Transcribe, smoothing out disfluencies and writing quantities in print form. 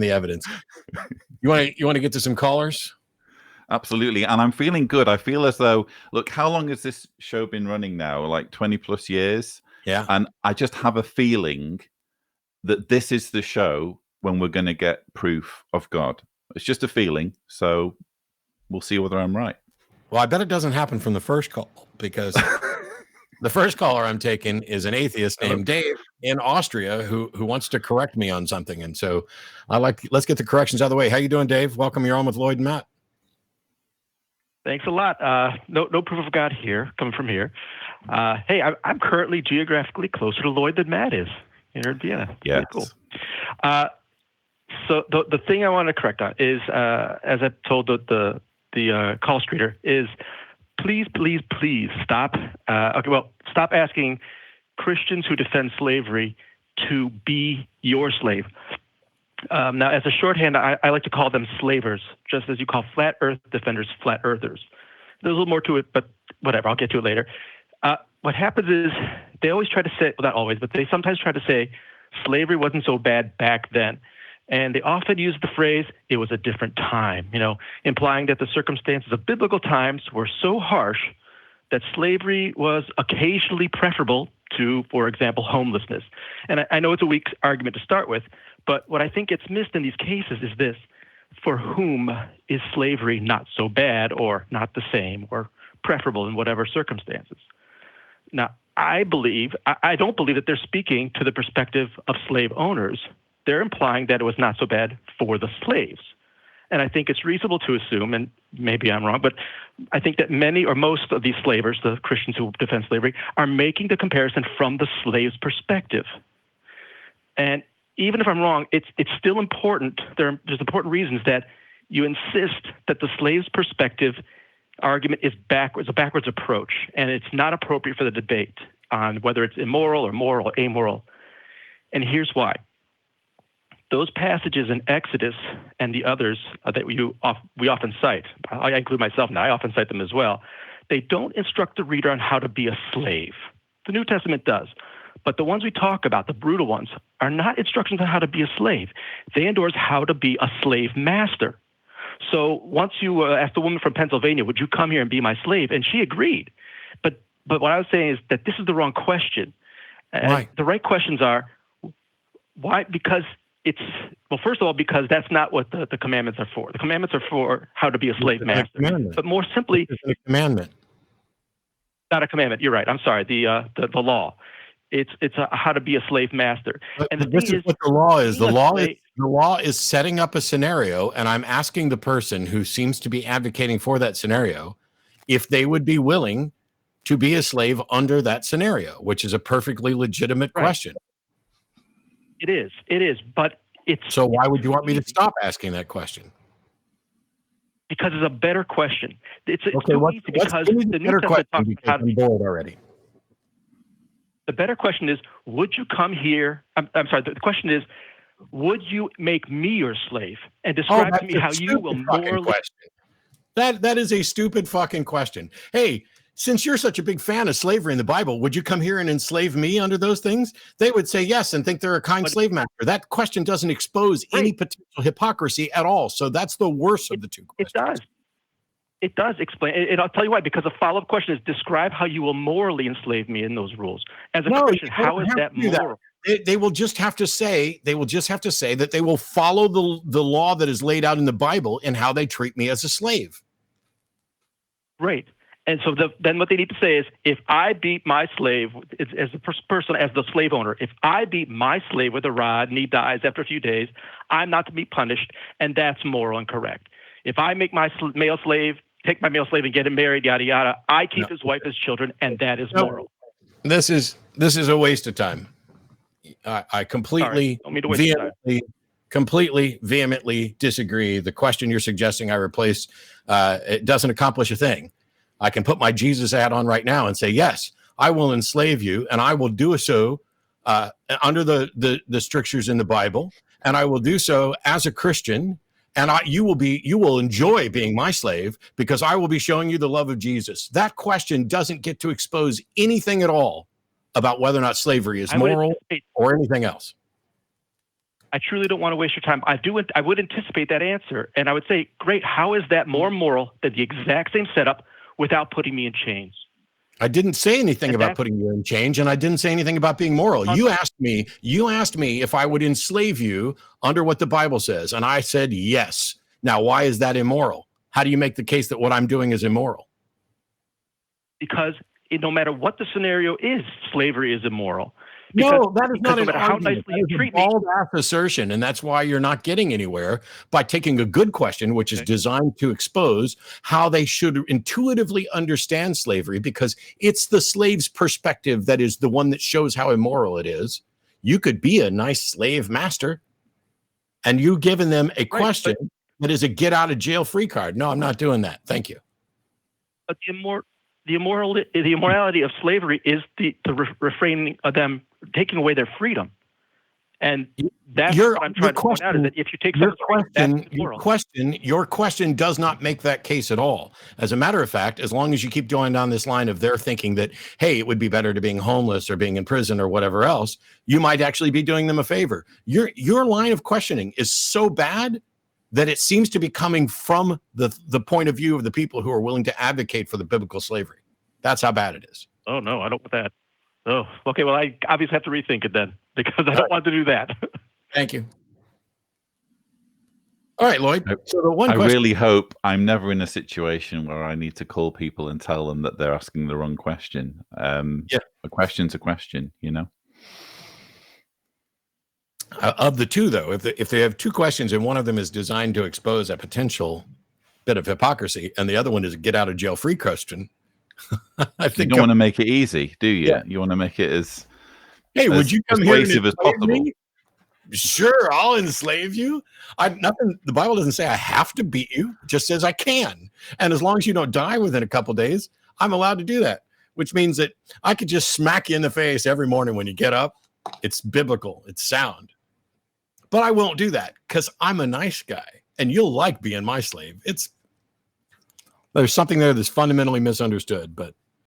the evidence. You want to get to some callers? Absolutely. And I'm feeling good. I feel as though, look, how long has this show been running now? Like 20 plus years. Yeah. And I just have a feeling that this is the show when we're going to get proof of God. It's just a feeling. So we'll see whether I'm right. Well, I bet it doesn't happen from the first call, because the first caller I'm taking is an atheist named Dave in Austria who wants to correct me on something. And so let's get the corrections out of the way. How you doing, Dave? Welcome. You're on with Lloyd and Matt. Thanks a lot. No proof of God here, coming from here. Hey, I'm currently geographically closer to Lloyd than Matt is here in Vienna. Yes. Cool. So the thing I want to correct on is, as I told the call streeter, is please stop. Stop asking Christians who defend slavery to be your slave. Now, as a shorthand, I like to call them slavers, just as you call flat earth defenders flat earthers. There's a little more to it, but whatever, I'll get to it later. What happens is they always try to say, well, not always, but they sometimes try to say slavery wasn't so bad back then. And they often use the phrase, it was a different time, implying that the circumstances of biblical times were so harsh that slavery was occasionally preferable to, for example, homelessness. And I know it's a weak argument to start with, but what I think gets missed in these cases is this: for whom is slavery not so bad or not the same or preferable in whatever circumstances? Now, I don't believe that they're speaking to the perspective of slave owners. They're implying that it was not so bad for the slaves. And I think it's reasonable to assume, and maybe I'm wrong, but I think that many or most of these slavers, the Christians who defend slavery, are making the comparison from the slave's perspective. And even if I'm wrong, it's still important. There's important reasons that you insist that the slave's perspective argument is a backwards approach, and it's not appropriate for the debate on whether it's immoral or moral or amoral. And here's why. Those passages in Exodus and the others that we often cite, I include myself now, I often cite them as well, they don't instruct the reader on how to be a slave. The New Testament does. But the ones we talk about, the brutal ones, are not instructions on how to be a slave. They endorse how to be a slave master. So once you asked the woman from Pennsylvania, would you come here and be my slave? And she agreed. But what I was saying is that this is the wrong question. Why? The right questions are, why? Because first of all, because that's not what the commandments are for. The commandments are for how to be a slave master. But more simply, it's a commandment. Not a commandment. You're right. I'm sorry. The law. It's how to be a slave master. And this is what the law is. The law is setting up a scenario, and I'm asking the person who seems to be advocating for that scenario if they would be willing to be a slave under that scenario, which is a perfectly legitimate question. It is, but it's... So why would you want me to stop asking that question? Because it's a better question. It's okay, easy because the New Testament talks about I'm bored already. The better question is, would you come here? I'm sorry, the question is, would you make me your slave and describe to me how you will morally... That is a stupid fucking question. Hey, since you're such a big fan of slavery in the Bible, would you come here and enslave me under those things? They would say yes and think they're a kind slave master. That question doesn't expose any potential hypocrisy at all. So that's the worst of the two questions. It does explain. I'll tell you why, because a follow-up question is, describe how you will morally enslave me in those rules. As a Christian, how is that moral? They will just have to say that they will follow the law that is laid out in the Bible in how they treat me as a slave. Right. And so then what they need to say is, if I beat my slave as the person, as the slave owner, if I beat my slave with a rod and he dies after a few days, I'm not to be punished, and that's moral and correct. If I make my male slave, take my male slave and get him married, yada, yada, I keep his wife, his children, and that is moral. This is a waste of time. I completely vehemently disagree. The question you're suggesting I replace, it doesn't accomplish a thing. I can put my Jesus hat on right now and say, yes, I will enslave you, and I will do so under the strictures in the Bible, and I will do so as a Christian, and you will enjoy being my slave because I will be showing you the love of Jesus. That question doesn't get to expose anything at all about whether or not slavery is moral or anything else. I truly don't want to waste your time. I would anticipate that answer, and I would say, great. How is that more moral than the exact same setup without putting me in chains? I didn't say anything about putting you in chains, and I didn't say anything about being moral. You asked me if I would enslave you under what the Bible says, and I said yes. Now, why is that immoral? How do you make the case that what I'm doing is immoral? Because no matter what the scenario is, slavery is immoral. No, that is not an how argument. nicely you That is treat a bald-ass assertion, and that's why you're not getting anywhere by taking a good question, which is designed to expose how they should intuitively understand slavery, because it's the slave's perspective that is the one that shows how immoral it is. You could be a nice slave master, and you giving them a question that is a get-out-of-jail-free card. No, I'm not doing that. Thank you. But the immorality of slavery is the refraining of them taking away their freedom, and that's what I'm trying to point out. Is that if you take your question does not make that case at all. As a matter of fact, as long as you keep going down this line of their thinking that, hey, it would be better to being homeless or being in prison or whatever else, you might actually be doing them a favor. Your line of questioning is so bad that it seems to be coming from the point of view of the people who are willing to advocate for the biblical slavery. That's how bad it is. Oh, no, I don't want that. Oh, okay. Well, I obviously have to rethink it then, because I don't want to do that. Thank you. All right, Lloyd. So I really hope I'm never in a situation where I need to call people and tell them that they're asking the wrong question. A question's a question, you know? Of the two, though, if they have two questions and one of them is designed to expose a potential bit of hypocrisy and the other one is a get-out-of-jail-free question, I think you don't want to make it easy, do you? Yeah. You want to make it as would you come here and persuasive as possible? Me? Sure, I'll enslave you. The Bible doesn't say I have to beat you; it just says I can. And as long as you don't die within a couple days, I'm allowed to do that. Which means that I could just smack you in the face every morning when you get up. It's biblical. It's sound. But I won't do that because I'm a nice guy, and you'll like being my slave. There's something there that's fundamentally misunderstood, but